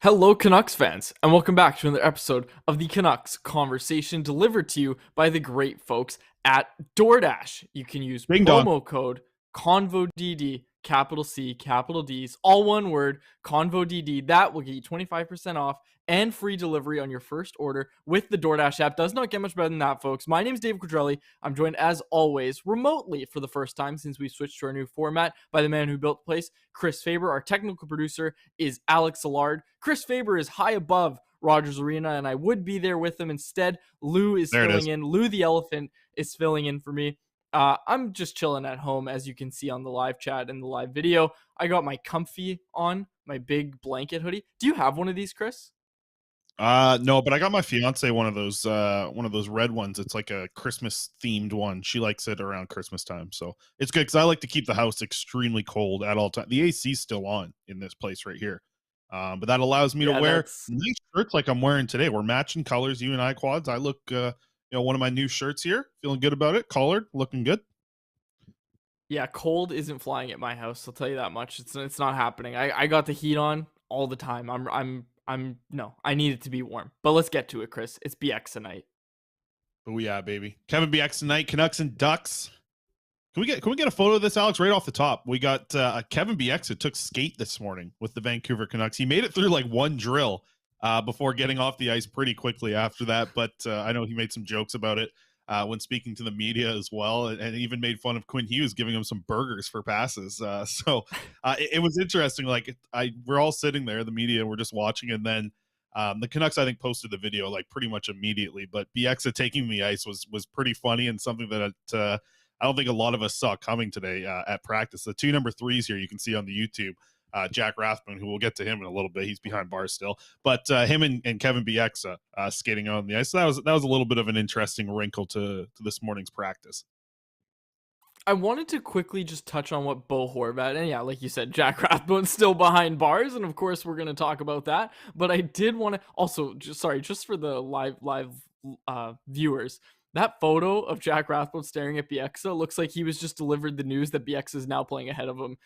Hello, Canucks fans, and welcome back to another episode of the Canucks Conversation, delivered to you by the great folks at DoorDash. You can use Ding dong. promo code ConvoDD, capital C, capital D's, all one word, ConvoDD. That will get you 25% off and free delivery on your first order with the DoorDash app. Does not get much better than that, folks. My name is Dave Quadrelli. I'm joined, as always, remotely for the first time since we switched to our new format, by the man who built the place, Chris Faber. Our technical producer is Alex Allard. Chris Faber is high above Rogers Arena, and I would be there with him. Instead, Lou is filling in. Lou the Elephant is filling in for me. I'm just chilling at home, as you can see on the live chat and the live video. I got my comfy on, my big blanket hoodie. Do you have one of these, Chris? No, but I got my fiance one of those red ones. It's like a Christmas themed one. She likes it around Christmas time, so it's good because I like to keep the house extremely cold at all times. The AC's still on in this place right here, but that allows me to wear nice shirts like I'm wearing today. We're matching colors, you and I, Quads. I look, one of my new shirts here, feeling good about it. Collared, looking good. Yeah, cold isn't flying at my house. I'll tell you that much. It's not happening. I got the heat on all the time. I need it to be warm. But let's get to it, Chris. It's Bieksa night. Oh yeah, baby. Kevin Bieksa night, Canucks and Ducks. Can we get a photo of this, Alex, right off the top? We got Kevin Bieksa took skate this morning with the Vancouver Canucks. He made it through like one drill before getting off the ice pretty quickly after that. But I know he made some jokes about it when speaking to the media as well, and even made fun of Quinn Hughes giving him some burgers for passes. So it was interesting. Like we're all sitting there, the media, we're just watching, and then the Canucks, I think, posted the video like pretty much immediately. But Bieksa taking the ice was pretty funny and something that I don't think a lot of us saw coming today at practice. The two number 3s here you can see on the YouTube. Jack Rathbone, who we'll get to him in a little bit. He's behind bars still, but him and Kevin Bieksa skating on the ice. So that was a little bit of an interesting wrinkle to this morning's practice. I wanted to quickly just touch on what Bo Horvat, and yeah, like you said, Jack Rathbone's still behind bars, and of course we're going to talk about that. But I did want to also, just for the live viewers, that photo of Jack Rathbone staring at Bieksa looks like he was just delivered the news that Bieksa is now playing ahead of him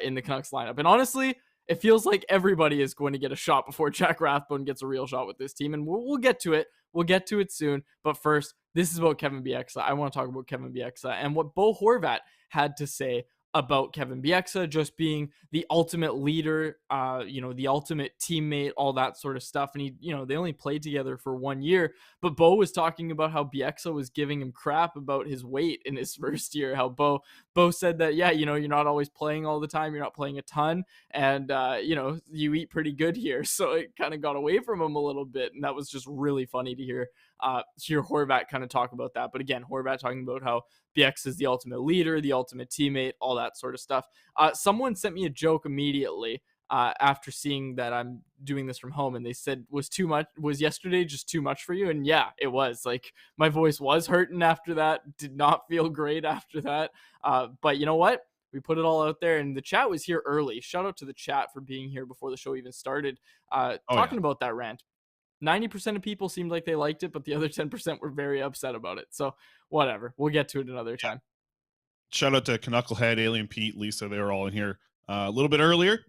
in the Canucks lineup. And honestly, it feels like everybody is going to get a shot before Jack Rathbone gets a real shot with this team. And we'll get to it. We'll get to it soon. But first, this is about Kevin Bieksa. I want to talk about Kevin Bieksa and what Bo Horvat had to say about Kevin Bieksa just being the ultimate leader, the ultimate teammate, all that sort of stuff. And they only played together for 1 year, but Bo was talking about how Bieksa was giving him crap about his weight in his first year. How Bo said that, yeah, you're not always playing all the time. You're not playing a ton. And, you eat pretty good here. So it kind of got away from him a little bit. And that was just really funny to hear Horvat kind of talk about that. But again, Horvat talking about how Bieksa is the ultimate leader, the ultimate teammate, all that sort of stuff. Someone sent me a joke immediately after seeing that I'm doing this from home, and they said, was yesterday just too much for you? And yeah, it was. Like, my voice was hurting after that, did not feel great after that. But you know what? We put it all out there, and the chat was here early. Shout out to the chat for being here before the show even started, talking about that rant. 90% of people seemed like they liked it, but the other 10% were very upset about it. So whatever, we'll get to it another time. Shout out to Knucklehead, Alien Pete, Lisa. They were all in here a little bit earlier,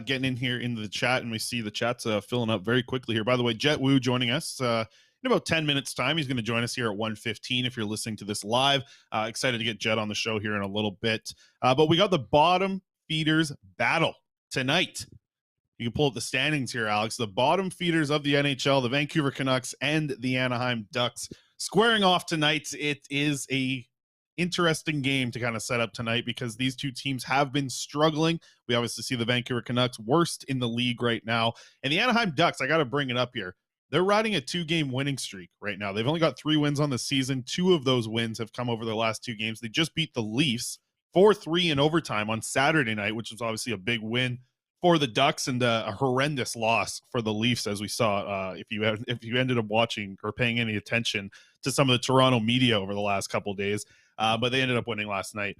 getting in here into the chat, and we see the chat's filling up very quickly here. By the way, Jett Woo joining us in about 10 minutes time. He's going to join us here at 1:15 if you're listening to this live. Excited to get Jett on the show here in a little bit. But we got the bottom feeders battle tonight. You can pull up the standings here, Alex. The bottom feeders of the NHL, the Vancouver Canucks and the Anaheim Ducks, squaring off tonight. It is a interesting game to kind of set up tonight because these two teams have been struggling. We obviously see the Vancouver Canucks worst in the league right now. And the Anaheim Ducks, I got to bring it up here. They're riding a 2-game winning streak right now. They've only got 3 wins on the season. 2 of those wins have come over their last 2 games. They just beat the Leafs 4-3 in overtime on Saturday night, which was obviously a big win for the Ducks, and a horrendous loss for the Leafs, as we saw. If you ended up watching or paying any attention to some of the Toronto media over the last couple of days, but they ended up winning last night.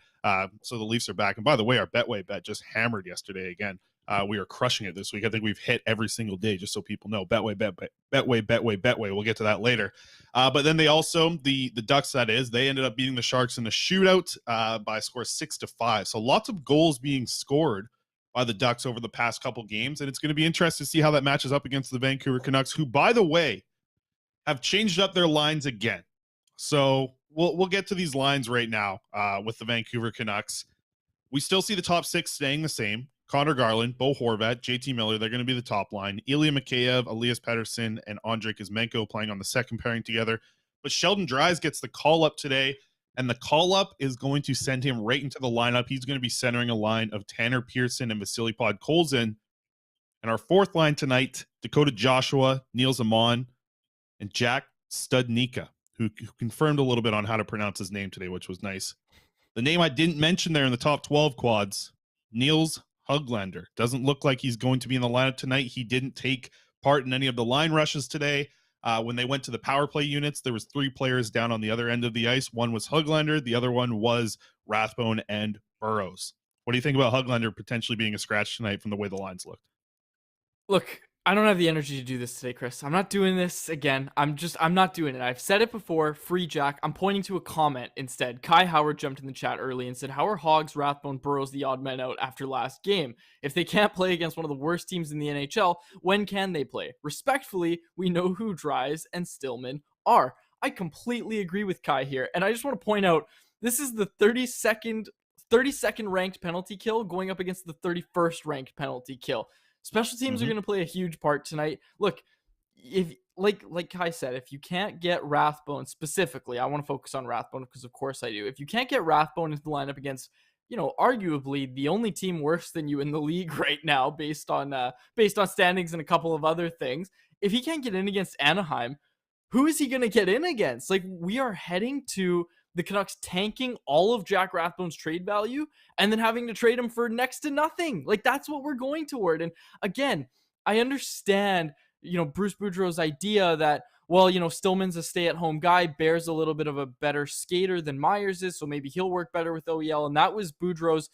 So the Leafs are back. And by the way, our Betway bet just hammered yesterday again. We are crushing it this week. I think we've hit every single day, just so people know. Betway, Betway. We'll get to that later. But then they also, the Ducks, that is, they ended up beating the Sharks in a shootout by a score 6-5. So lots of goals being scored by the Ducks over the past couple games. And it's going to be interesting to see how that matches up against the Vancouver Canucks, who, by the way, have changed up their lines again. So we'll get to these lines right now with the Vancouver Canucks. We still see the top six staying the same. Connor Garland, Bo Horvat, JT Miller, they're going to be the top line. Ilya Mikheyev, Elias Pettersson, and Andrei Kuzmenko playing on the second pairing together. But Sheldon Dries gets the call-up today, and the call-up is going to send him right into the lineup. He's going to be centering a line of Tanner Pearson and Vasily Podkolzin. And our fourth line tonight, Dakota Joshua, Niels Amon, and Jack Studnicka, who confirmed a little bit on how to pronounce his name today, which was nice. The name I didn't mention there in the top 12 quads, Niels Hoglander. Doesn't look like he's going to be in the lineup tonight. He didn't take part in any of the line rushes today. When they went to the power play units, there was 3 players down on the other end of the ice. One was Hoglander. The other one was Rathbone and Burrows. What do you think about Hoglander potentially being a scratch tonight from the way the lines looked? Look, I don't have the energy to do this today, Chris. I'm not doing this again. I'm not doing it. I've said it before. Free Jack. I'm pointing to a comment instead. Kai Howard jumped in the chat early and said, how are Hogs, Rathbone, Burrows the odd men out after last game? If they can't play against one of the worst teams in the NHL, when can they play? Respectfully, we know who Dries and Stillman are. I completely agree with Kai here. And I just want to point out, this is the 32nd ranked penalty kill going up against the 31st ranked penalty kill. Special teams are going to play a huge part tonight. Look, if like Kai said, if you can't get Rathbone specifically, I want to focus on Rathbone because of course I do. If you can't get Rathbone into the lineup against, arguably the only team worse than you in the league right now, based on standings and a couple of other things, if he can't get in against Anaheim, who is he going to get in against? Like, we are heading to the Canucks tanking all of Jack Rathbone's trade value and then having to trade him for next to nothing. Like, that's what we're going toward. And again, I understand, Bruce Boudreau's idea that, well, Stillman's a stay-at-home guy, Bear's a little bit of a better skater than Myers is, so maybe he'll work better with OEL. And that was Boudreau's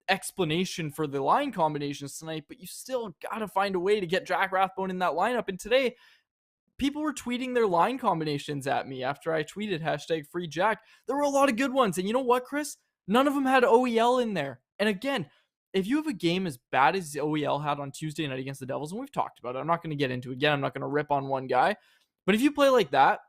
explanation for the line combinations tonight, but you still got to find a way to get Jack Rathbone in that lineup. And today, people were tweeting their line combinations at me after I tweeted #FreeJack. There were a lot of good ones. And you know what, Chris? None of them had OEL in there. And again, if you have a game as bad as OEL had on Tuesday night against the Devils, and we've talked about it, I'm not going to get into it again. I'm not going to rip on one guy. But if you play like that,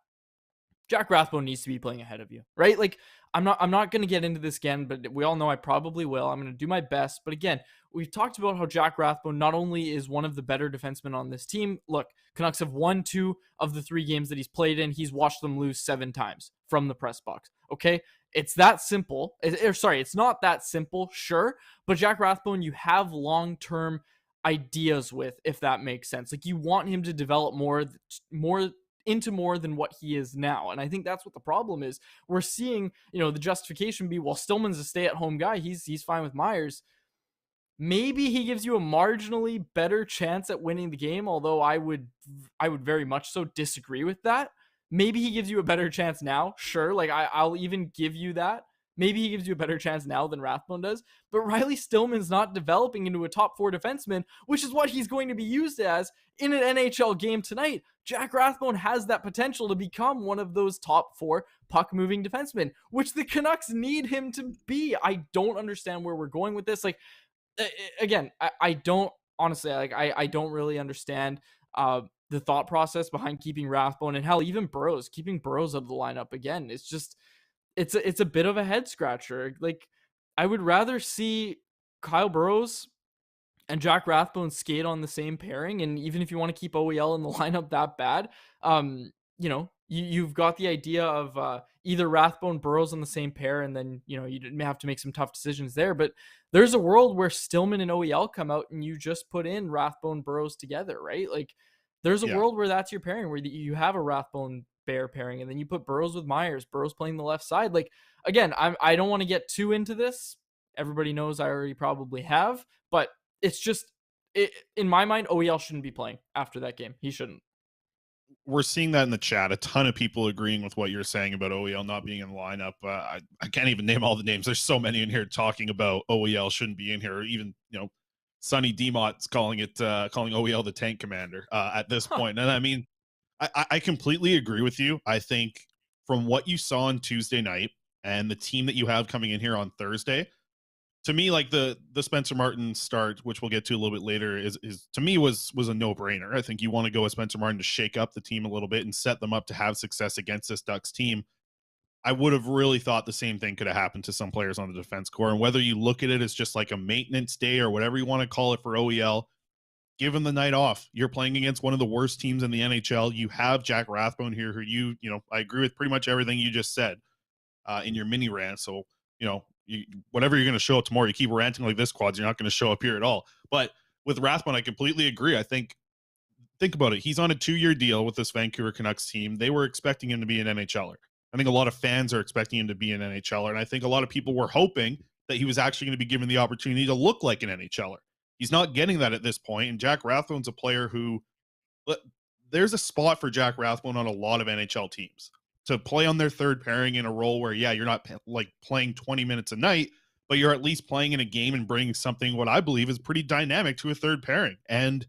Jack Rathbone needs to be playing ahead of you, right? Like, I'm not going to get into this again, but we all know I probably will. I'm going to do my best. But again, we've talked about how Jack Rathbone not only is one of the better defensemen on this team. Look, Canucks have won 2 of the 3 games that he's played in. He's watched them lose 7 times from the press box. Okay, it's that simple. It's not that simple, sure. But Jack Rathbone, you have long-term ideas with, if that makes sense. Like, you want him to develop more into more than what he is now. And I think that's what the problem is. We're seeing, the justification be, well, Stillman's a stay-at-home guy. He's fine with Myers. Maybe he gives you a marginally better chance at winning the game, although I would very much so disagree with that. Maybe he gives you a better chance now. Sure, like I'll even give you that. Maybe he gives you a better chance now than Rathbone does, but Riley Stillman's not developing into a top 4 defenseman, which is what he's going to be used as in an NHL game tonight. Jack Rathbone has that potential to become one of those top 4 puck-moving defensemen, which the Canucks need him to be. I don't understand where we're going with this. Like, again, I don't, honestly, like, I don't really understand the thought process behind keeping Rathbone, and hell, even keeping Burrows out of the lineup again. It's just, it's a bit of a head scratcher. Like, I would rather see Kyle Burrows and Jack Rathbone skate on the same pairing. And even if you want to keep OEL in the lineup that bad, you've got the idea of either Rathbone, Burrows on the same pair, and then, you may have to make some tough decisions there. But there's a world where Stillman and OEL come out and you just put in Rathbone, Burrows together, right? Like, there's a world where that's your pairing, where you have a Rathbone Bear pairing, and then you put Burrows with Myers, Burrows playing the left side. Like, again, I don't want to get too into this. Everybody knows I already probably have, but it's just, in my mind, OEL shouldn't be playing after that game. He shouldn't. We're seeing that in the chat. A ton of people agreeing with what you're saying about OEL not being in the lineup. I can't even name all the names. There's so many in here talking about OEL shouldn't be in here, or even, Sonny Demot's calling OEL the tank commander at this Huh. point. And I mean, I completely agree with you. I think from what you saw on Tuesday night and the team that you have coming in here on Thursday, to me, like the Spencer Martin start, which we'll get to a little bit later, is to me was a no brainer. I think you want to go with Spencer Martin to shake up the team a little bit and set them up to have success against this Ducks team. I would have really thought the same thing could have happened to some players on the defense core. And whether you look at it as just like a maintenance day or whatever you want to call it for OEL, give him the night off. You're playing against one of the worst teams in the NHL. You have Jack Rathbone here, who I agree with pretty much everything you just said in your mini rant. So, whatever you're going to show up tomorrow, you keep ranting like this, Quads, you're not going to show up here at all. But with Rathbone, I completely agree. I think about it. He's on a 2-year deal with this Vancouver Canucks team. They were expecting him to be an NHLer. I think a lot of fans are expecting him to be an NHLer. And I think a lot of people were hoping that he was actually going to be given the opportunity to look like an NHLer. He's not getting that at this point. And Jack Rathbone's a player who, there's a spot for Jack Rathbone on a lot of NHL teams to play on their third pairing in a role where, yeah, you're not like playing 20 minutes a night, but you're at least playing in a game and bringing something what I believe is pretty dynamic to a third pairing. And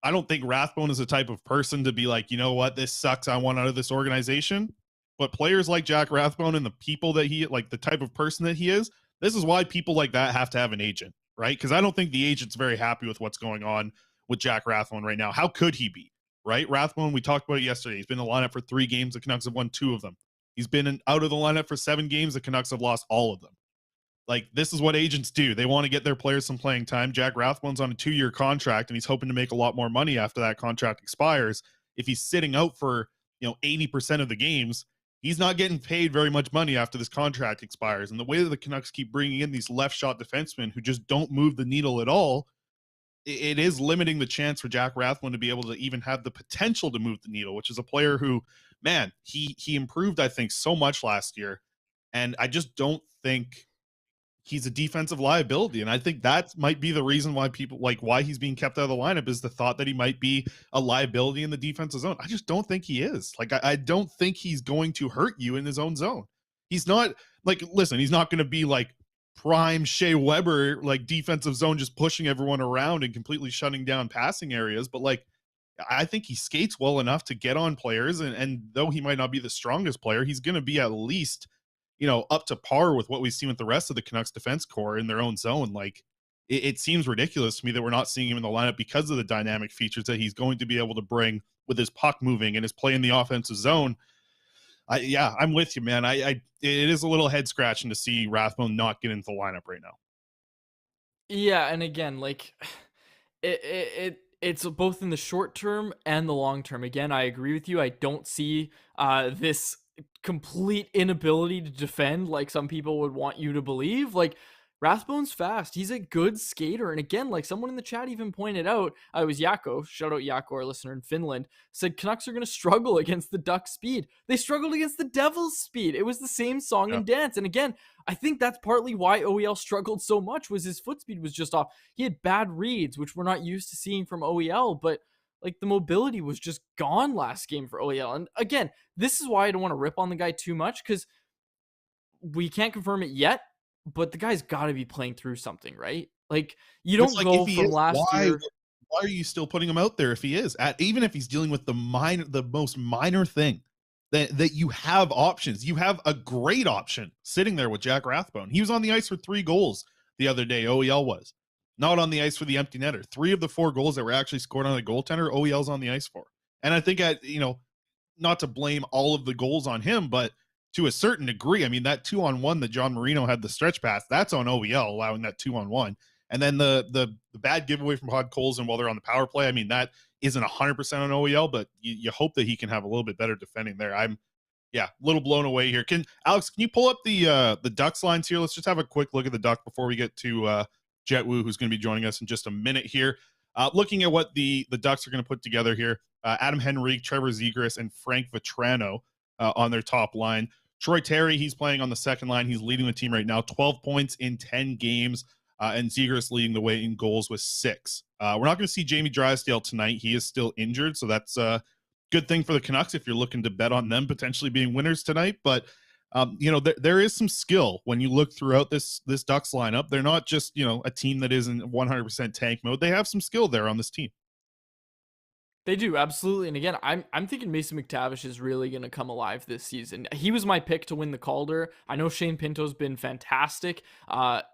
I don't think Rathbone is the type of person to be like, you know what, this sucks, I want out of this organization. But players like Jack Rathbone and the people that the type of person that he is, this is why people like that have to have an agent, right? Because I don't think the agent's very happy with what's going on with Jack Rathbone right now. How could he be, right? Rathbone, we talked about it yesterday. He's been in the lineup for 3 games. The Canucks have won 2 of them. He's been out of the lineup for 7 games. The Canucks have lost all of them. Like, this is what agents do. They want to get their players some playing time. Jack Rathbone's on a 2-year contract, and he's hoping to make a lot more money after that contract expires. If he's sitting out for 80% of the games, he's not getting paid very much money after this contract expires. And the way that the Canucks keep bringing in these left shot defensemen who just don't move the needle at all, it is limiting the chance for Jack Rathbone to be able to even have the potential to move the needle, which is a player who, man, he improved, I think, so much last year. And I just don't think he's a defensive liability. And I think that might be the reason why why he's being kept out of the lineup, is the thought that he might be a liability in the defensive zone. I just don't think he is. Like, I don't think he's going to hurt you in his own zone. He's not listen, he's not going to be like prime Shea Weber, like defensive zone, just pushing everyone around and completely shutting down passing areas. But I think he skates well enough to get on players. And though he might not be the strongest player, he's going to be at least up to par with what we've seen with the rest of the Canucks defense core in their own zone. Like, it seems ridiculous to me that we're not seeing him in the lineup because of the dynamic features that he's going to be able to bring with his puck moving and his play in the offensive zone. I'm with you, man. It is a little head scratching to see Rathbone not get into the lineup right now. Yeah, and again, like it's both in the short term and the long term. Again, I agree with you. I don't see this complete inability to defend like some people would want you to believe. Like, Rathbone's fast. He's a good skater. And again, like someone in the chat even pointed out, I was Yako, shout out Yako, our listener in Finland, said Canucks are going to struggle against the Ducks' speed. They struggled against the Devils' speed. It was the same song and dance. And again, I think that's partly why OEL struggled so much, was his foot speed was just off. He had bad reads, which we're not used to seeing from OEL, but like the mobility was just gone last game for OEL. And again, this is why I don't want to rip on the guy too much, because we can't confirm it yet, but the guy's got to be playing through something, right? Like, you don't go from last year. Why are you still putting him out there if he is even if he's dealing with the most minor thing, that you have options? You have a great option sitting there with Jack Rathbone. He was on the ice for 3 goals the other day. OEL was not on the ice for the empty netter. 3 of the 4 goals that were actually scored on the goaltender, OEL's on the ice for. And I think not to blame all of the goals on him, but to a certain degree, I mean, that 2-on-1 that John Marino had the stretch pass, that's on OEL allowing that 2-on-1. And then the bad giveaway from Hod Colson while they're on the power play, I mean, that isn't 100% on OEL, but you hope that he can have a little bit better defending there. I'm a little blown away here. Alex, can you pull up the Ducks lines here? Let's just have a quick look at the Duck before we get to Jett Woo, who's going to be joining us in just a minute here. Looking at what the Ducks are going to put together here, Adam Henrique, Trevor Zegras, and Frank Vetrano on their top line. Troy Terry, he's playing on the second line. He's leading the team right now, 12 points in 10 games, and Zegras leading the way in goals with 6. We're not going to see Jamie Drysdale tonight. He is still injured, so that's a good thing for the Canucks if you're looking to bet on them potentially being winners tonight. But There is some skill when you look throughout this Ducks lineup. They're not just a team that is in 100% tank mode. They have some skill there on this team. They do, absolutely. And again, I'm thinking Mason McTavish is really going to come alive this season. He was my pick to win the Calder. I know Shane Pinto's been fantastic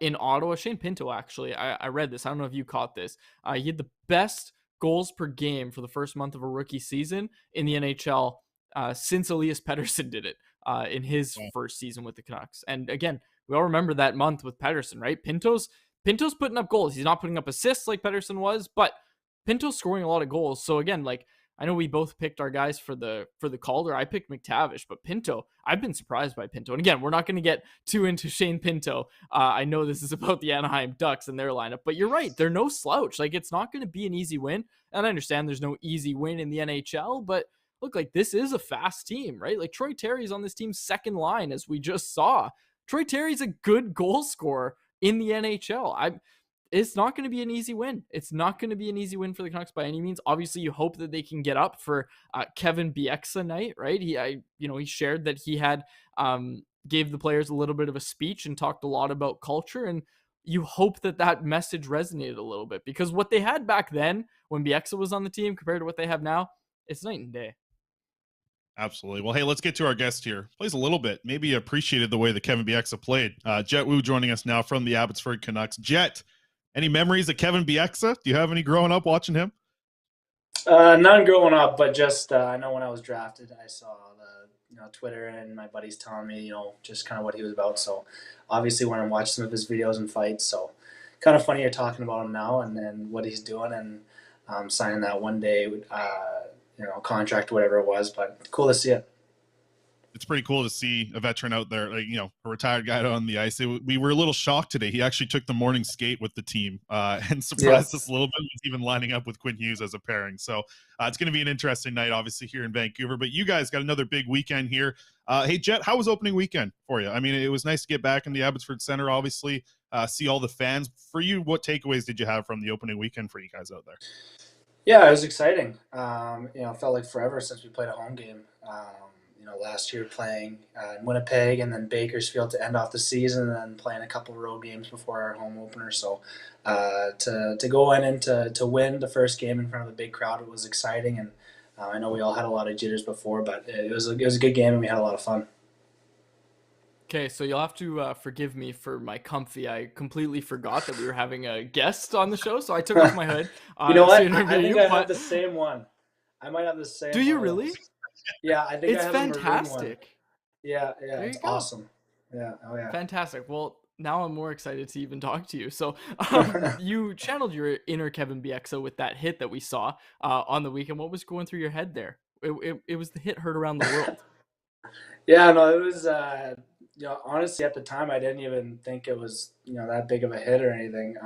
in Ottawa. Shane Pinto, actually, I read this. I don't know if you caught this. He had the best goals per game for the first month of a rookie season in the NHL since Elias Pettersson did it in his first season with the Canucks. And again, we all remember that month with Pettersson, right? Pinto's putting up goals. He's not putting up assists like Pettersson was, but Pinto's scoring a lot of goals. So again, like, I know we both picked our guys for the Calder. I picked McTavish, but Pinto, I've been surprised by Pinto. And again, we're not going to get too into Shane Pinto. I know this is about the Anaheim Ducks and their lineup, but you're right. They're no slouch. Like, it's not going to be an easy win. And I understand there's no easy win in the NHL, but look, like, this is a fast team, right? Like, Troy Terry's on this team's second line, as we just saw. Troy Terry's a good goal scorer in the NHL. It's not going to be an easy win. It's not going to be an easy win for the Canucks by any means. Obviously, you hope that they can get up for Kevin Bieksa night, right? He shared that he had gave the players a little bit of a speech and talked a lot about culture, and you hope that message resonated a little bit, because what they had back then when Bieksa was on the team compared to what they have now, it's night and day. Absolutely. Well, hey, let's get to our guest here. Plays a little bit. Maybe appreciated the way that Kevin Bieksa played. Jett Woo joining us now from the Abbotsford Canucks. Jett, any memories of Kevin Bieksa? Do you have any growing up watching him? None growing up, but just I know when I was drafted, I saw the Twitter and my buddies telling me just kind of what he was about. So obviously, when I watched some of his videos and fights, so kind of funny you're talking about him now and what he's doing and signing that one day contract, whatever it was. But cool to see it. It's pretty cool to see a veteran out there, like, a retired guy on the ice. We were a little shocked today. He actually took the morning skate with the team and surprised us a little bit. He's even lining up with Quinn Hughes as a pairing. So it's going to be an interesting night, obviously, here in Vancouver. But you guys got another big weekend here. Hey, Jett, how was opening weekend for you? I mean, it was nice to get back in the Abbotsford Center, obviously, see all the fans. For you, what takeaways did you have from the opening weekend for you guys out there? Yeah, it was exciting. It felt like forever since we played a home game. Last year playing in Winnipeg and then Bakersfield to end off the season, and then playing a couple of road games before our home opener. So to go in and to win the first game in front of a big crowd, it was exciting. And I know we all had a lot of jitters before, but it was a good game and we had a lot of fun. Okay, so you'll have to forgive me for my comfy. I completely forgot that we were having a guest on the show, so I took off my hood. You know what? I think I have the same one. I might have the same. Do you really? Yeah, I think it's I have fantastic. Yeah, it's awesome. Yeah, oh yeah. Fantastic. Well, now I'm more excited to even talk to you. So you channeled your inner Kevin Bieksa with that hit that we saw on the weekend. What was going through your head there? It was the hit heard around the world. Yeah, no, it was honestly at the time I didn't even think it was that big of a hit or anything.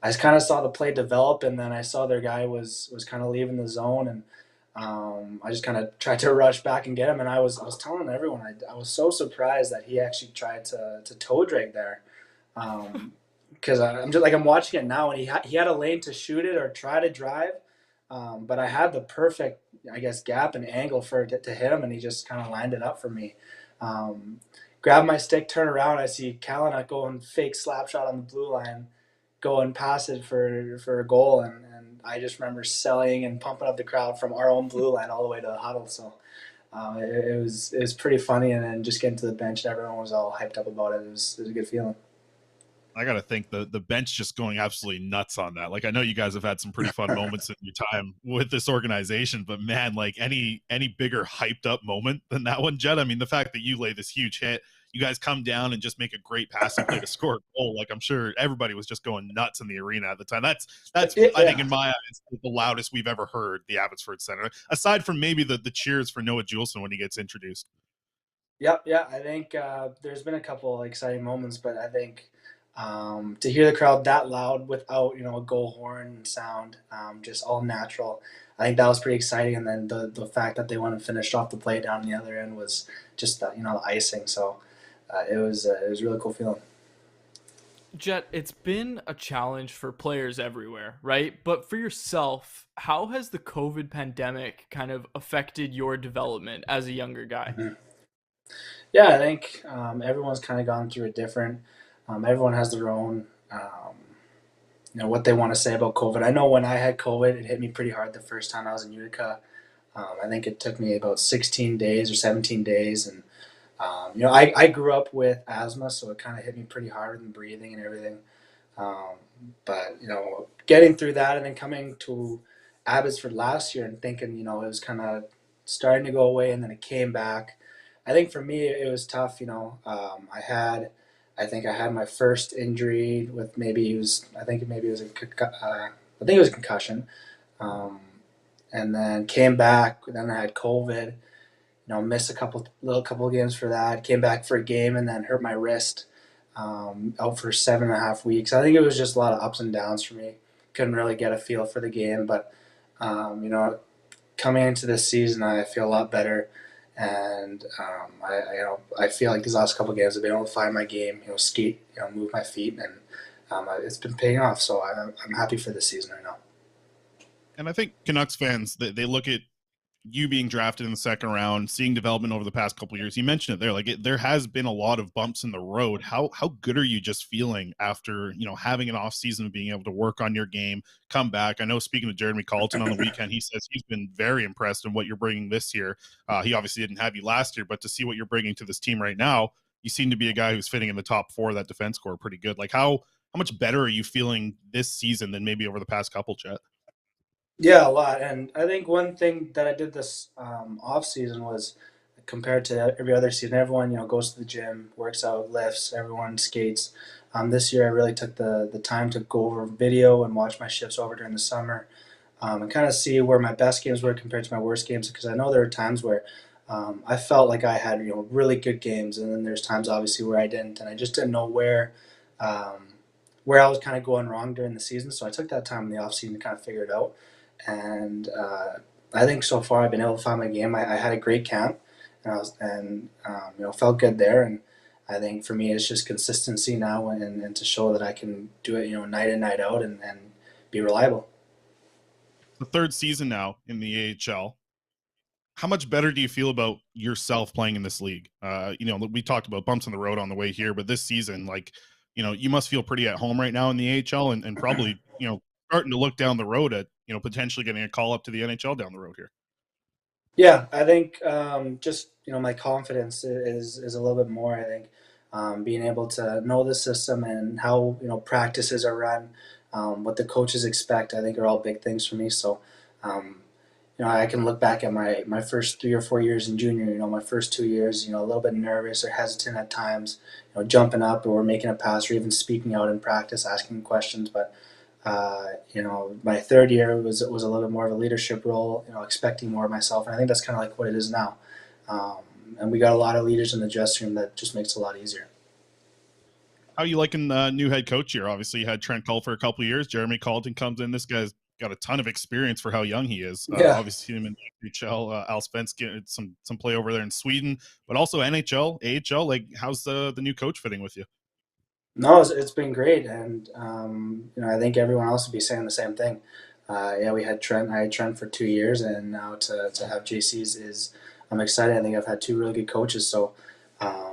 I just kind of saw the play develop, and then I saw their guy was kind of leaving the zone, and I just kind of tried to rush back and get him. And I was telling everyone I was so surprised that he actually tried to toe drag there, because I'm watching it now, and he had a lane to shoot it or try to drive, but I had the perfect gap and angle for it to hit him, and he just kind of lined it up for me. Grab my stick, turn around, I see Kalanick going fake slap shot on the blue line, go and pass it for a goal, and I just remember selling and pumping up the crowd from our own blue line all the way to the huddle. So it was pretty funny, and then just getting to the bench and everyone was all hyped up about it. It was a good feeling. I got to think the bench just going absolutely nuts on that. Like, I know you guys have had some pretty fun moments in your time with this organization, but man, like any bigger hyped up moment than that one, Jett? I mean, the fact that you lay this huge hit, you guys come down and just make a great passing play to score a goal. Like, I'm sure everybody was just going nuts in the arena at the time. That's I think in my eyes the loudest we've ever heard the Abbotsford Center, aside from maybe the cheers for Noah Juleson when he gets introduced. Yep, yeah. I think there's been a couple exciting moments, but I think to hear the crowd that loud without a goal horn sound, just all natural, I think that was pretty exciting. And then the fact that they went and finished off the play down the other end was just the icing. So it was a really cool feeling. Jett, it's been a challenge for players everywhere, right? But for yourself, how has the COVID pandemic kind of affected your development as a younger guy? Mm-hmm. Yeah, I think everyone's kind of gone through it different. Everyone has their own, what they want to say about COVID. I know when I had COVID, it hit me pretty hard the first time I was in Utica. I think it took me about 16 days or 17 days, and I grew up with asthma, so it kind of hit me pretty hard in breathing and everything. Um, but getting through that and then coming to Abbotsford last year and thinking, it was kind of starting to go away and then it came back. I think for me it was tough. I think I had my first injury with maybe it was I think it was a concussion, um, and then came back. Then I had COVID. Missed a couple of games for that. Came back for a game and then hurt my wrist. Out for 7.5 weeks. I think it was just a lot of ups and downs for me. Couldn't really get a feel for the game, but um, you know, coming into this season, I feel a lot better, and I feel like these last couple of games I've been able to find my game. Skate, move my feet, and it's been paying off. So I'm happy for this season right now. And I think Canucks fans, they look at you being drafted in the second round, seeing development over the past couple of years. You mentioned it there, there has been a lot of bumps in the road. How good are you just feeling after having an off season, being able to work on your game, come back? I know, speaking to Jeremy Colleton on the weekend, he says he's been very impressed in what you're bringing this year. He obviously didn't have you last year, but to see what you're bringing to this team right now, you seem to be a guy who's fitting in the top four of that defense core pretty good. How much better are you feeling this season than maybe over the past couple, Chet? Yeah, a lot. And I think one thing that I did this off season was compared to every other season. Everyone, goes to the gym, works out, lifts. Everyone skates. This year, I really took the time to go over video and watch my shifts over during the summer, and kind of see where my best games were compared to my worst games. Because I know there are times where I felt like I had really good games, and then there's times obviously where I didn't, and I just didn't know um, where I was kind of going wrong during the season. So I took that time in the off season to kind of figure it out. And I think so far I've been able to find my game. I had a great camp, and felt good there. And I think for me it's just consistency now, and to show that I can do it night in night out, and be reliable. The third season now in the AHL. How much better do you feel about yourself playing in this league? We talked about bumps in the road on the way here, but this season, you must feel pretty at home right now in the AHL, and probably, starting to look down the road at, potentially getting a call up to the NHL down the road here. Yeah, I think just my confidence is a little bit more. I think being able to know the system and how practices are run, what the coaches expect, I think are all big things for me. So um, I can look back at my first 3 or 4 years in junior. My first 2 years, a little bit nervous or hesitant at times. Jumping up or making a pass or even speaking out in practice, asking questions, but my third year was a little bit more of a leadership role, expecting more of myself, and I think that's kind of like what it is now. Um, and we got a lot of leaders in the dressing room that just makes it a lot easier. How are you liking the new head coach here? Obviously, you had Trent Cull for a couple of years. Jeremy Colleton comes in. This guy's got a ton of experience for how young he is. Yeah. Obviously, him in the NHL. Al Spence getting some play over there in Sweden, but also NHL, AHL. How's the new coach fitting with you? No, it's been great, and I think everyone else would be saying the same thing. Yeah, we had Trent. I had Trent for 2 years, and now to have JC's is I'm excited. I think I've had two really good coaches. So,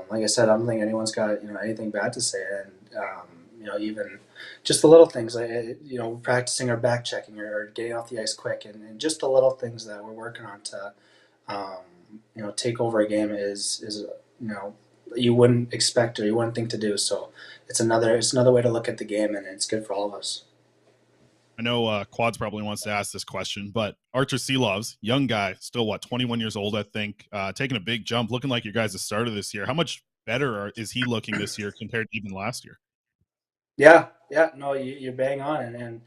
like I said, I don't think anyone's got anything bad to say, and even just the little things like practicing our back checking or getting off the ice quick, and just the little things that we're working on to take over a game is you wouldn't expect or you wouldn't think to do. So it's another way to look at the game, and it's good for all of us. I know Quads probably wants to ask this question, but Archer Seelovs, young guy, still 21 years old, I think, taking a big jump, looking like your guys' starter this year. How much better is he looking this year compared to even last year? Yeah, yeah, no, you're bang on, and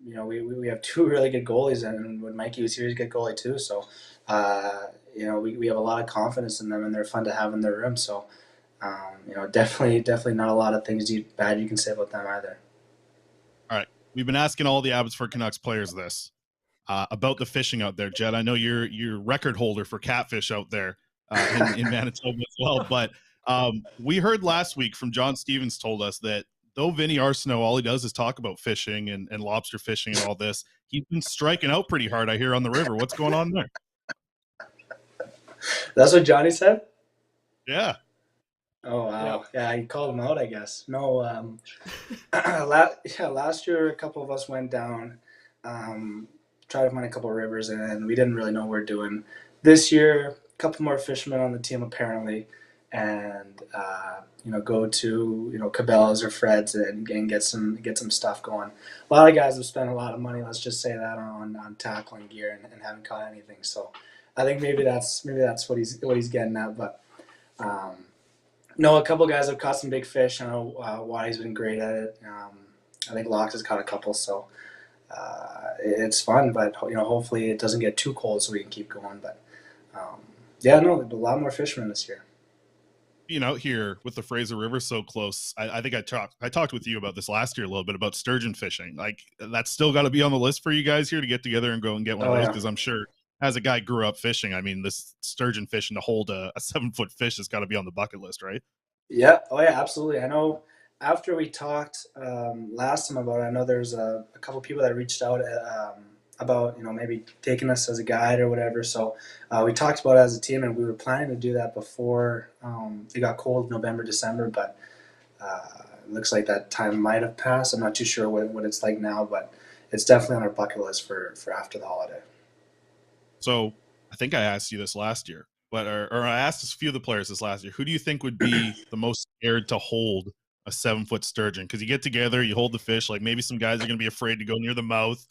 we have two really good goalies, and when Mikey was here, he's a good goalie too. So, we have a lot of confidence in them, and they're fun to have in their room. So, definitely not a lot of things bad you can say about them either. All right. We've been asking all the Abbotsford Canucks players this about the fishing out there. Jett, I know you're record holder for catfish out there in Manitoba as well. But we heard last week from John Stevens told us that though Vinny Arsenault, all he does is talk about fishing and lobster fishing and all this, he's been striking out pretty hard, I hear, on the river. What's going on there? That's what Johnny said. Yeah. Oh wow, Yep. yeah, you called him out, I guess. No, last year a couple of us went down, um, tried to find a couple of rivers, and we didn't really know what we're doing. This year, a couple more fishermen on the team apparently, and go to Cabela's or Fred's and get some stuff going. A lot of guys have spent a lot of money. Let's just say that on tackling gear and haven't caught anything. So, I think maybe that's what he's getting at, but. Um, no, a couple guys have caught some big fish. I know Waddy's been great at it. I think Locks has caught a couple, so it's fun. But hopefully it doesn't get too cold so we can keep going. But yeah, no, a lot more fishermen this year. Being out here with the Fraser River so close, I think I talked with you about this last year a little bit about sturgeon fishing. Like that's still got to be on the list for you guys here to get together and go and get one of Oh those, yeah, because I'm sure as a guy grew up fishing, I mean this sturgeon fishing to hold a 7-foot fish has got to be on the bucket list, right? yeah, oh yeah, absolutely. I know. After we talked last time about it, I know there's a couple people that reached out about maybe taking us as a guide or whatever. So we talked about it as a team, and we were planning to do that before it got cold, November, December. But it looks like that time might have passed. I'm not too sure what it's like now, but it's definitely on our bucket list for after the holiday. So I think I asked you this last year, but or I asked a few of the players this last year. Who do you think would be the most scared to hold a 7-foot sturgeon? Because you get together, you hold the fish. Like maybe some guys are going to be afraid to go near the mouth.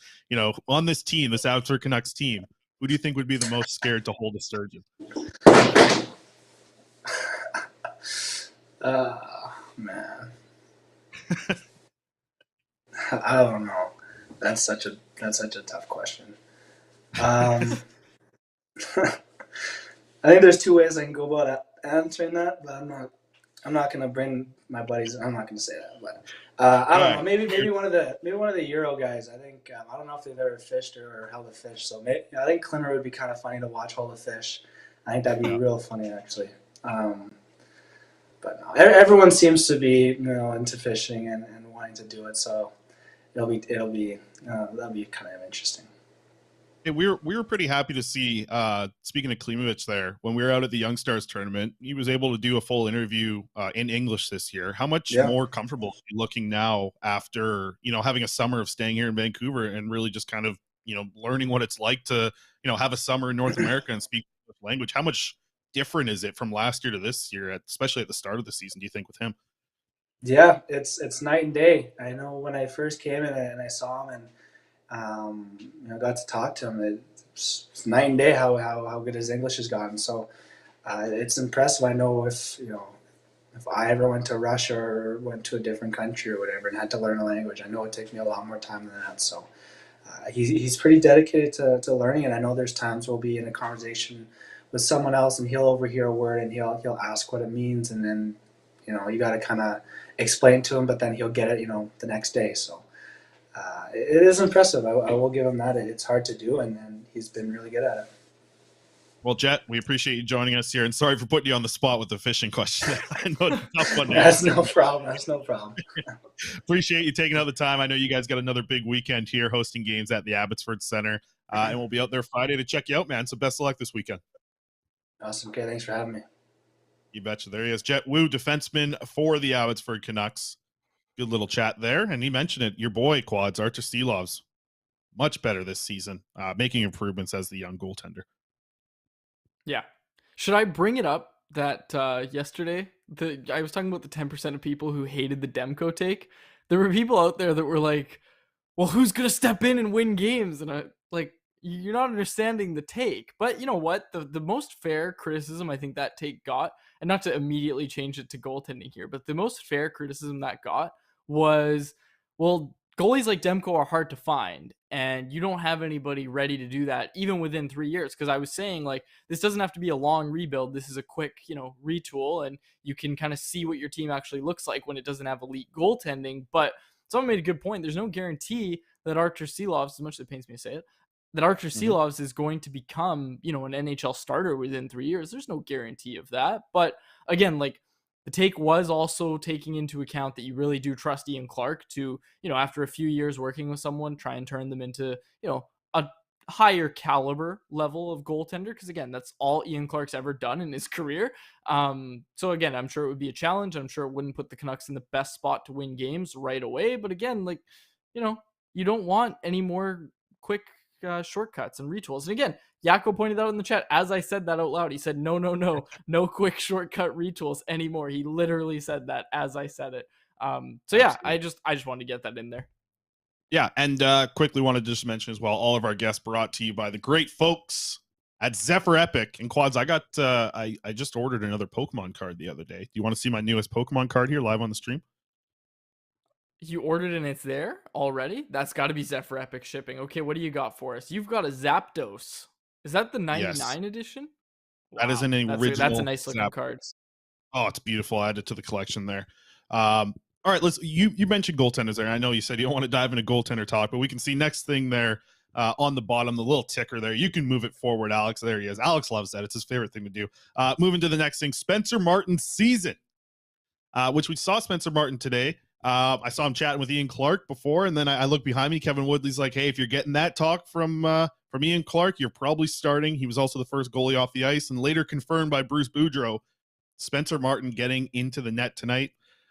On this team, this Abbotsford Canucks team, who do you think would be the most scared to hold a sturgeon? Man, I don't know. That's such a tough question. Um, I think there's two ways I can go about answering that, but I'm not gonna bring my buddies. I'm not gonna say that, but I All don't know. right. Maybe one of the Euro guys. I think I don't know if they've ever fished or held a fish. So I think Climmer would be kind of funny to watch hold a fish. I think that'd be Yeah. real funny actually. But no, everyone seems to be into fishing and wanting to do it. So it'll be that'll be kind of interesting. Hey, we were pretty happy to see. Speaking of Klimovich, there when we were out at the Young Stars tournament, he was able to do a full interview in English this year. How much Yeah. more comfortable are you looking now after having a summer of staying here in Vancouver and really just kind of learning what it's like to have a summer in North America and speak the language? How much different is it from last year to this year, especially at the start of the season? Do you think with him? Yeah, it's night and day. I know when I first came in and I saw him and got to talk to him. It's night and day how good his English has gotten. So it's impressive. I know if I ever went to Russia or went to a different country or whatever and had to learn a language, I know it'd take me a lot more time than that. So he's pretty dedicated to learning, and I know there's times we'll be in a conversation with someone else and he'll overhear a word and he'll ask what it means, and then you got to kind of explain to him, but then he'll get it the next day. So it is impressive. I will give him that. It's hard to do, and he's been really good at it. Well, Jett, we appreciate you joining us here, and sorry for putting you on the spot with the fishing question. I know it's a tough one to That's answer. no problem. That's no problem. Appreciate you taking out the time. I know you guys got another big weekend here hosting games at the Abbotsford Center, and we'll be out there Friday to check you out, man. So best of luck this weekend. Awesome. Okay, thanks for having me. You betcha. There he is, Jett Woo, defenseman for the Abbotsford Canucks. Good little chat there, and he mentioned it. Your boy, Quads, Archer Seelov's much better this season, making improvements as the young goaltender. Yeah. Should I bring it up that yesterday I was talking about the 10% of people who hated the Demko take? There were people out there that were like, well, who's going to step in and win games? And I like, you're not understanding the take. But you know what? The most fair criticism I think that take got, and not to immediately change it to goaltending here, but the most fair criticism that got was, well, goalies like Demko are hard to find, and you don't have anybody ready to do that even within 3 years. Because I was saying, like, this doesn't have to be a long rebuild. This is a quick, retool, and you can kind of see what your team actually looks like when it doesn't have elite goaltending. But someone made a good point. There's no guarantee that Archer Seelovs, as much as it pains me to say it, that Archer Seelovs is going to become, an NHL starter within 3 years. There's no guarantee of that. But again, like, the take was also taking into account that you really do trust Ian Clark to, after a few years working with someone, try and turn them into, a higher caliber level of goaltender, because again, that's all Ian Clark's ever done in his career. So again, I'm sure it would be a challenge. I'm sure it wouldn't put the Canucks in the best spot to win games right away. But again, like, you don't want any more quick shortcuts and retools. And again, Yako pointed out in the chat, as I said that out loud, he said, no quick shortcut retools anymore. He literally said that as I said it. So yeah, Absolutely. I just wanted to get that in there. Yeah, and quickly wanted to just mention as well, all of our guests brought to you by the great folks at Zephyr Epic. And Quads, I got I just ordered another Pokemon card the other day. Do you want to see my newest Pokemon card here live on the stream? You ordered and it's there already? That's got to be Zephyr Epic shipping. Okay, what do you got for us? You've got a Zapdos. Is that the 99 Yes, edition? that is Wow, an that's a original nice looking card. Zapdos. Oh, it's beautiful. I added to the collection there. All right, let's. You mentioned goaltenders there. I know you said you don't want to dive into goaltender talk, but we can see next thing there on the bottom, the little ticker there. You can move it forward, Alex. There he is. Alex loves that. It's his favorite thing to do. Moving to the next thing, Spencer Martin's season, which we saw Spencer Martin today. I saw him chatting with Ian Clark before, and then I look behind me. Kevin Woodley's like, "Hey, if you're getting that talk from Ian Clark, you're probably starting." He was also the first goalie off the ice, and later confirmed by Bruce Boudreau. Spencer Martin getting into the net tonight.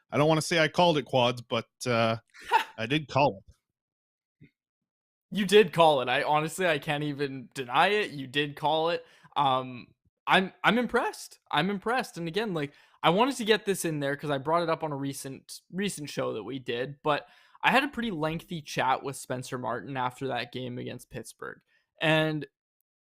I don't want to say I called it, Quads, but I did call it. You did call it. I can't even deny it. You did call it. I'm impressed. I'm impressed. And again, like, I wanted to get this in there because I brought it up on a recent show that we did, but I had a pretty lengthy chat with Spencer Martin after that game against Pittsburgh. And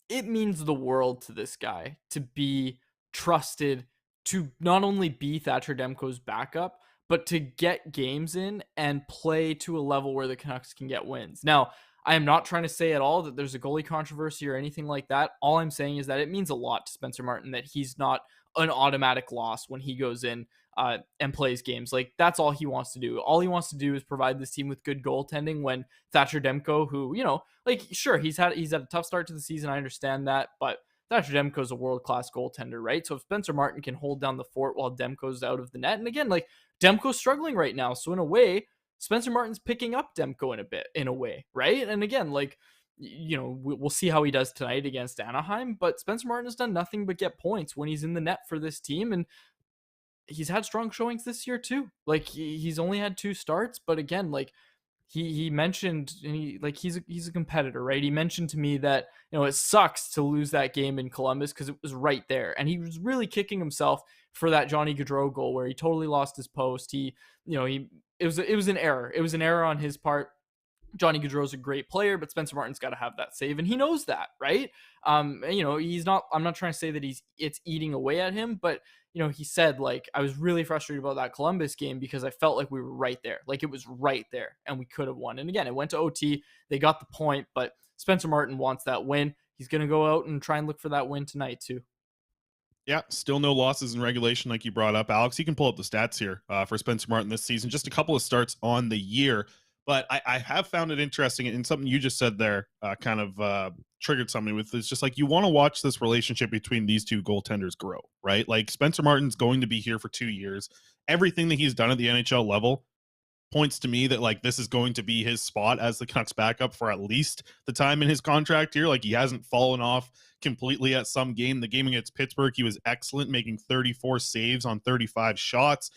it means the world to this guy to be trusted to not only be Thatcher Demko's backup, but to get games in and play to a level where the Canucks can get wins. Now, I am not trying to say at all that there's a goalie controversy or anything like that. All I'm saying is that it means a lot to Spencer Martin that he's not an automatic loss when he goes in and plays games. Like, that's all he wants to do. All he wants to do is provide this team with good goaltending when Thatcher Demko, who, like, sure, he's had a tough start to the season. I understand that, but Thatcher Demko's a world-class goaltender, right? So if Spencer Martin can hold down the fort while Demko's out of the net, and again, like, Demko's struggling right now, so in a way, Spencer Martin's picking up Demko in a way, right? And again, like, we'll see how he does tonight against Anaheim, but Spencer Martin has done nothing but get points when he's in the net for this team, and he's had strong showings this year too. Like, he's only had 2 starts, but again, like, he mentioned, and he's a competitor, right? He mentioned to me that, it sucks to lose that game in Columbus because it was right there, and he was really kicking himself for that Johnny Gaudreau goal where he totally lost his post. It was an error. It was an error on his part. Johnny Gaudreau's a great player, but Spencer Martin's got to have that save, and he knows that, right? He's not. I'm not trying to say that it's eating away at him, but he said, like, I was really frustrated about that Columbus game because I felt like we were right there, like it was right there, and we could have won. And again, it went to OT. They got the point, but Spencer Martin wants that win. He's going to go out and try and look for that win tonight too. Yeah, still no losses in regulation, like you brought up, Alex. You can pull up the stats here for Spencer Martin this season. Just a couple of starts on the year. But I have found it interesting, and something you just said there kind of triggered something with this. Just like, you want to watch this relationship between these two goaltenders grow, right? Like, Spencer Martin's going to be here for 2 years. Everything that he's done at the NHL level points to me that, like, this is going to be his spot as the Canucks backup for at least the time in his contract here. Like, he hasn't fallen off completely at some game. The game against Pittsburgh, he was excellent, making 34 saves on 35 shots,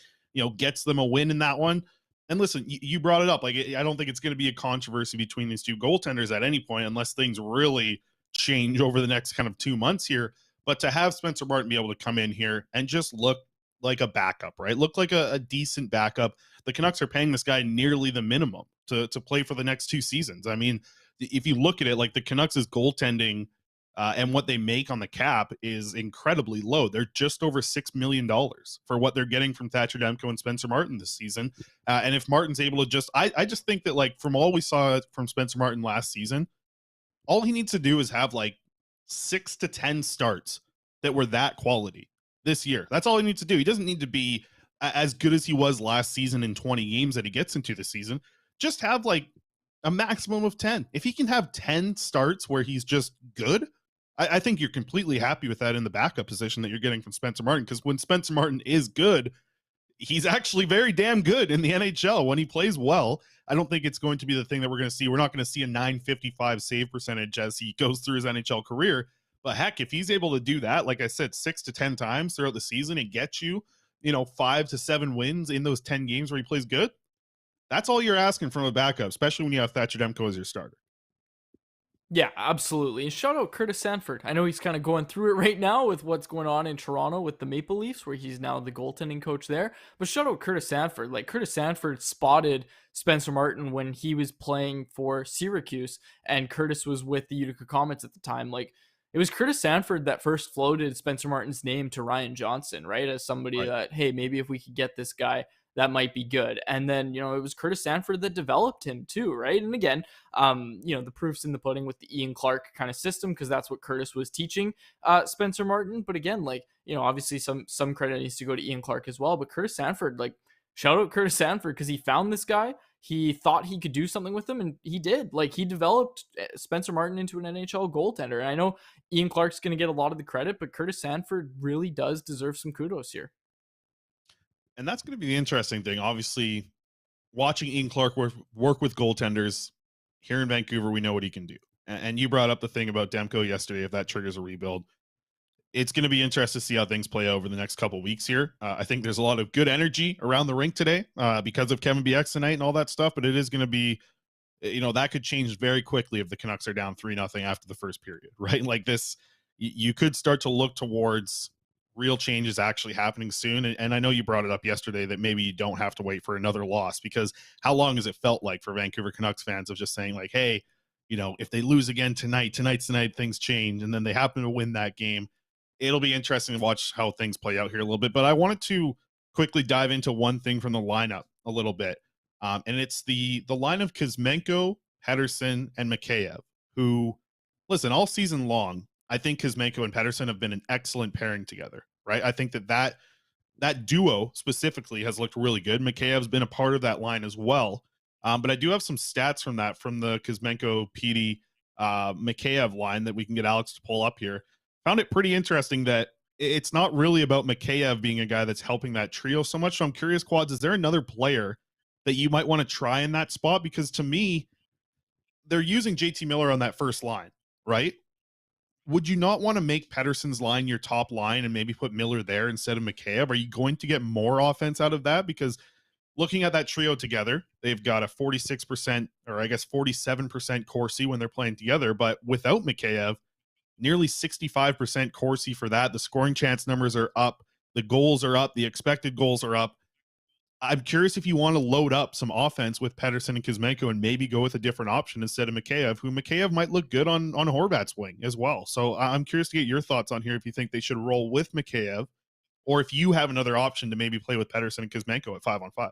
gets them a win in that one. And listen, you brought it up. Like, I don't think it's going to be a controversy between these two goaltenders at any point, unless things really change over the next kind of 2 months here. But to have Spencer Martin be able to come in here and just look like a backup, right? Look like a decent backup. The Canucks are paying this guy nearly the minimum to play for the next 2 seasons. I mean, if you look at it, like, the Canucks' goaltending and what they make on the cap is incredibly low. They're just over $6 million for what they're getting from Thatcher Demko and Spencer Martin this season. And if Martin's able to I just think that, like, from all we saw from Spencer Martin last season, all he needs to do is have like 6 to 10 starts that were that quality this year. That's all he needs to do. He doesn't need to be as good as he was last season in 20 games that he gets into the season. Just have like a maximum of 10. If he can have 10 starts where he's just good, I think you're completely happy with that in the backup position that you're getting from Spencer Martin. Because when Spencer Martin is good, he's actually very damn good in the NHL when he plays well. I don't think it's going to be the thing that we're going to see. We're not going to see a 955 save percentage as he goes through his NHL career. But heck, if he's able to do that, like I said, 6 to 10 times throughout the season and get you, 5 to 7 wins in those 10 games where he plays good, that's all you're asking from a backup, especially when you have Thatcher Demko as your starter. Yeah, absolutely. And shout out Curtis Sanford. I know he's kind of going through it right now with what's going on in Toronto with the Maple Leafs, where he's now the goaltending coach there. But shout out Curtis Sanford. Like, Curtis Sanford spotted Spencer Martin when he was playing for Syracuse, and Curtis was with the Utica Comets at the time. Like, it was Curtis Sanford that first floated Spencer Martin's name to Ryan Johnson, right? As somebody Right. that, hey, maybe if we could get this guy, that might be good. And then, it was Curtis Sanford that developed him too, right? And again, the proof's in the pudding with the Ian Clark kind of system, because that's what Curtis was teaching Spencer Martin. But again, like, obviously some credit needs to go to Ian Clark as well. But Curtis Sanford, like, shout out Curtis Sanford, because he found this guy. He thought he could do something with him, and he did. Like, he developed Spencer Martin into an NHL goaltender. And I know Ian Clark's going to get a lot of the credit, but Curtis Sanford really does deserve some kudos here. And that's going to be the interesting thing. Obviously, watching Ian Clark work with goaltenders here in Vancouver, we know what he can do. And you brought up the thing about Demko yesterday. If that triggers a rebuild, it's going to be interesting to see how things play out over the next couple of weeks here. I think there's a lot of good energy around the rink today because of Kevin Bieksa tonight and all that stuff. But it is going to be, that could change very quickly if the Canucks are down 3-0 after the first period, right? Like this, you could start to look towards real changes actually happening soon. And I know you brought it up yesterday that maybe you don't have to wait for another loss, because how long has it felt like for Vancouver Canucks fans of just saying like, hey, if they lose again tonight, things change, and then they happen to win that game. It'll be interesting to watch how things play out here a little bit. But I wanted to quickly dive into one thing from the lineup a little bit. And it's the line of Kuzmenko, Pettersson, and Mikheyev, who, listen, all season long, I think Kuzmenko and Pettersson have been an excellent pairing together, right? I think that duo specifically has looked really good. Mikheyev's been a part of that line as well. But I do have some stats from the Kuzmenko, Petey, Mikheyev line that we can get Alex to pull up here. Found it pretty interesting that it's not really about Mikheyev being a guy that's helping that trio so much. So I'm curious, Quads, is there another player that you might want to try in that spot? Because to me, they're using JT Miller on that first line, right? Would you not want to make Pettersson's line your top line and maybe put Miller there instead of Mikheyev? Are you going to get more offense out of that? Because looking at that trio together, they've got a 46%, or I guess 47% Corsi when they're playing together. But without Mikheyev, nearly 65% Corsi for that. The scoring chance numbers are up. The goals are up. The expected goals are up. I'm curious if you want to load up some offense with Pettersson and Kuzmenko and maybe go with a different option instead of Mikheyev, who Mikheyev might look good on Horvat's wing as well. So I'm curious to get your thoughts on here if you think they should roll with Mikheyev, or if you have another option to maybe play with Pettersson and Kuzmenko at 5-on-5.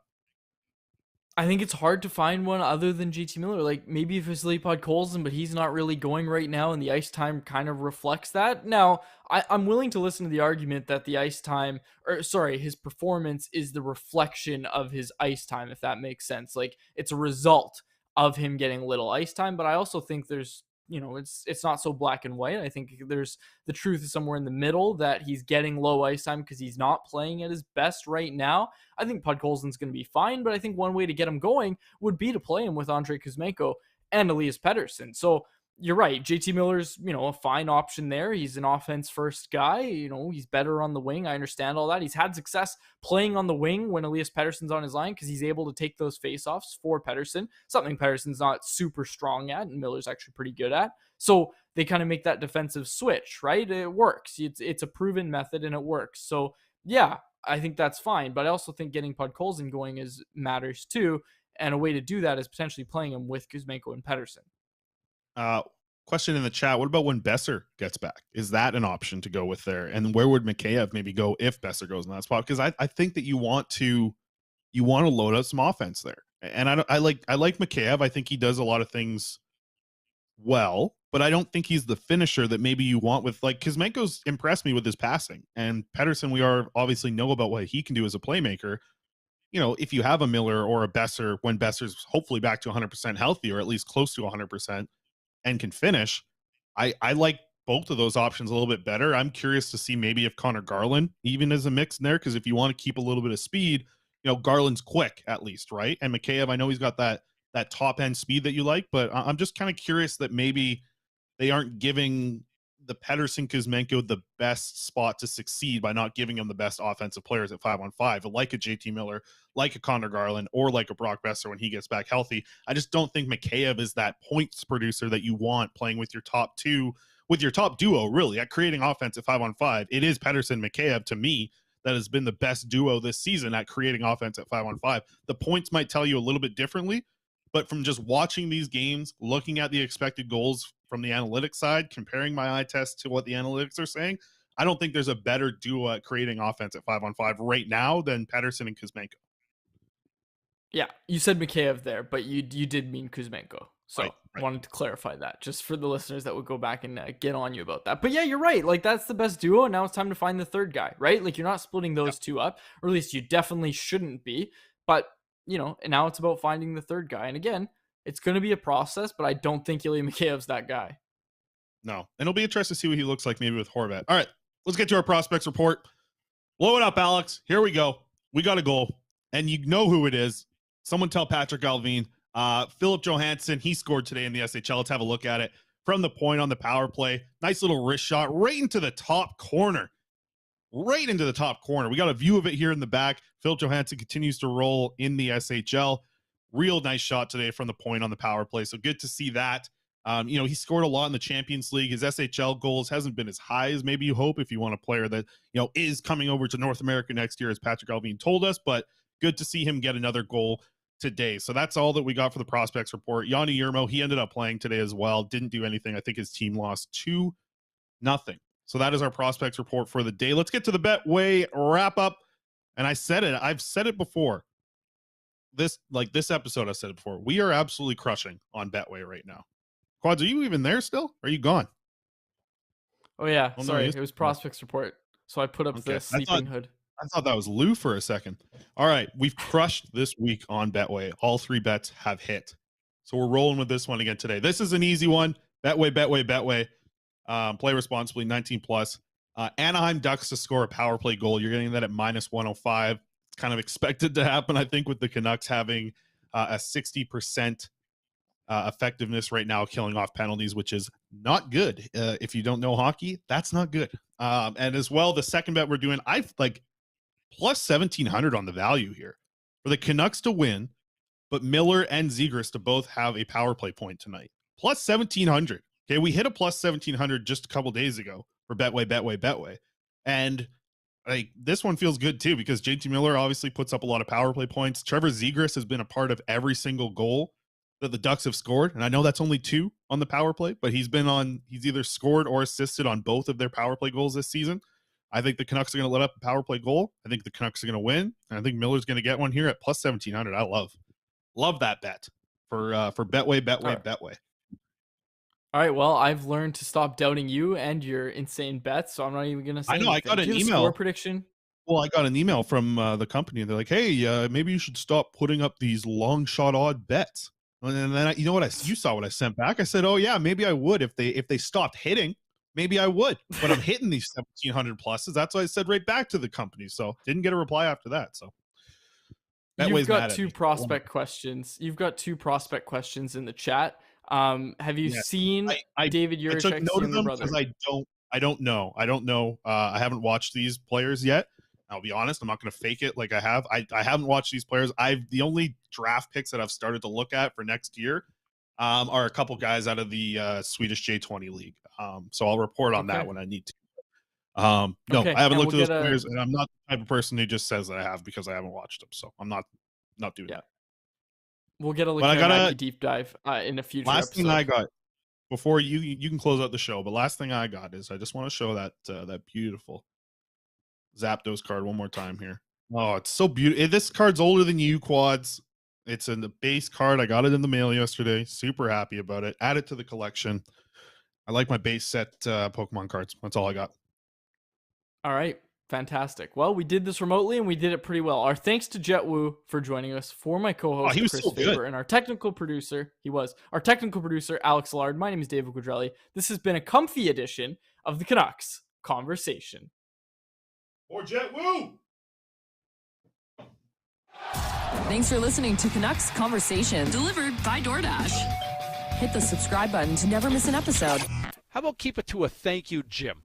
I think it's hard to find one other than JT Miller. Like, maybe if it's Leopold Colson, but he's not really going right now, and the ice time kind of reflects that. Now, I'm willing to listen to the argument that the ice time, his performance is the reflection of his ice time, if that makes sense. Like, it's a result of him getting little ice time, but I also think there's, it's not so black and white. I think there's the truth is somewhere in the middle, that he's getting low ice time because he's not playing at his best right now. I think Podkolzin's going to be fine, but I think one way to get him going would be to play him with Andrei Kuzmenko and Elias Pettersson. So you're right. JT Miller's, a fine option there. He's an offense first guy. He's better on the wing. I understand all that. He's had success playing on the wing when Elias Pettersson's on his line, because he's able to take those faceoffs for Pettersson, something Pettersson's not super strong at and Miller's actually pretty good at. So they kind of make that defensive switch, right? It works. It's a proven method and it works. So yeah, I think that's fine. But I also think getting Podkolzin going matters too. And a way to do that is potentially playing him with Kuzmenko and Pettersson. Question in the chat: what about when Besser gets back? Is that an option to go with there? And where would Mikheyev maybe go if Besser goes in that spot? Because I think that you want to load up some offense there. And I like Mikheyev. I think he does a lot of things well, but I don't think he's the finisher that maybe you want with, like, Kuzmenko's impressed me with his passing, and Pettersson, we are obviously know about what he can do as a playmaker. If you have a Miller or a Besser, when Besser's hopefully back to 100% healthy, or at least close to 100%, and can finish, I like both of those options a little bit better. I'm curious to see maybe if Connor Garland even is a mix in there, because if you want to keep a little bit of speed, Garland's quick at least, right? And Mikheyev, I know he's got that top end speed that you like, but I'm just kind of curious that maybe they aren't giving the Pedersen Kuzmenko the best spot to succeed by not giving him the best offensive players at 5-on-5, like a JT Miller, like a Connor Garland, or like a Brock Besser when he gets back healthy. I just don't think Mikheyev is that points producer that you want playing with your top two, with your top duo, really, at creating offense at 5-on-5. It is Pedersen Mikheyev to me that has been the best duo this season at creating offense at 5-on-5. The points might tell you a little bit differently, but from just watching these games, looking at the expected goals from the analytics side, comparing my eye test to what the analytics are saying, I don't think there's a better duo at creating offense at 5-on-5 right now than Pedersen and Kuzmenko. Yeah, you said Mikheyev there, but you did mean Kuzmenko. So Right. Wanted to clarify that just for the listeners that would go back and get on you about that. But yeah, you're right. Like that's the best duo. Now it's time to find the third guy, right? Like you're not splitting those two up, or at least you definitely shouldn't be. But now it's about finding the third guy. And again, it's going to be a process, but I don't think Ilya Mikheyev's that guy. No, and it'll be interesting to see what he looks like maybe with Horvat. All right, let's get to our prospects report. Blow it up, Alex. Here we go. We got a goal, and you know who it is. Someone tell Patrick Alvin. Philip Johansson, he scored today in the SHL. Let's have a look at it. From the point on the power play, nice little wrist shot right into the top corner. Right into the top corner. We got a view of it here in the back. Philip Johansson continues to roll in the SHL. Real nice shot today from the point on the power play. So good to see that. He scored a lot in the Champions League. His SHL goals hasn't been as high as maybe you hope if you want a player that, is coming over to North America next year, as Patrick Alvin told us, but good to see him get another goal today. So that's all that we got for the prospects report. Yanni Yermo, he ended up playing today as well. Didn't do anything. I think his team lost 2-0. So that is our prospects report for the day. Let's get to the Betway wrap up. And I've said it before. This episode, I said it before. We are absolutely crushing on Betway right now. Quads, are you even there still? Or are you gone? Oh yeah, no, sorry, it was prospects report. So I put up the sleeping hood. I thought that was Lou for a second. All right, we've crushed this week on Betway. All 3 bets have hit. So we're rolling with this one again today. This is an easy one. Betway. Play responsibly, 19 plus. Anaheim Ducks to score a power play goal. You're getting that at -105. It's kind of expected to happen, I think, with the Canucks having a 60% effectiveness right now, killing off penalties, which is not good. If you don't know hockey, that's not good. And as well, the second bet we're doing, I've plus 1,700 on the value here for the Canucks to win, but Miller and Zegras to both have a power play point tonight. Plus 1,700. Okay, we hit a plus 1,700 just a couple days ago for Betway. And this one feels good too, because JT Miller obviously puts up a lot of power play points. Trevor Zegras has been a part of every single goal that the Ducks have scored. And I know that's only 2 on the power play, but he's either scored or assisted on both of their power play goals this season. I think the Canucks are going to let up a power play goal. I think the Canucks are going to win. And I think Miller's going to get one here at plus 1,700. I love that bet for Betway. All right, well, I've learned to stop doubting you and your insane bets, so I'm not even going to say anything. I got an email. Score prediction? Well, I got an email from the company, and they're like, hey, maybe you should stop putting up these long shot odd bets. And then you saw what I sent back. I said, oh yeah, maybe I would if they stopped hitting. Maybe I would, but I'm hitting these 1,700 pluses. That's what I said right back to the company. So didn't get a reply after that. So you've got 2 prospect questions. You've got 2 prospect questions in the chat. Have you seen David Juracek's younger brother? I don't know. I haven't watched these players yet. I'll be honest. I'm not going to fake it like I have. I haven't watched these players. The only draft picks that I've started to look at for next year are a couple guys out of the Swedish J20 league. So I'll report on that when I need to. No, I haven't looked at those players, and I'm not the type of person who just says that I have because I haven't watched them. So I'm not doing that. We'll get a deep dive in a future last episode. Thing I got before you can close out the show, but last thing I got is I just want to show that beautiful Zapdos card one more time here. Oh, it's so beautiful. This card's older than you, Quads. It's in the base card. I got it in the mail yesterday. Super happy about it. Add it to the collection. I like my base set Pokemon cards. That's all I got. All right. Fantastic. Well, we did this remotely and we did it pretty well. Our thanks to Jett Woo for joining us, for my co-host Chris Faber, and our technical producer, Alex Lard. My name is David Quadrelli. This has been a comfy edition of the Canucks Conversation. Or Jett Woo! Thanks for listening to Canucks Conversation, delivered by DoorDash. Hit the subscribe button to never miss an episode. How about keep it to a thank you, Jim?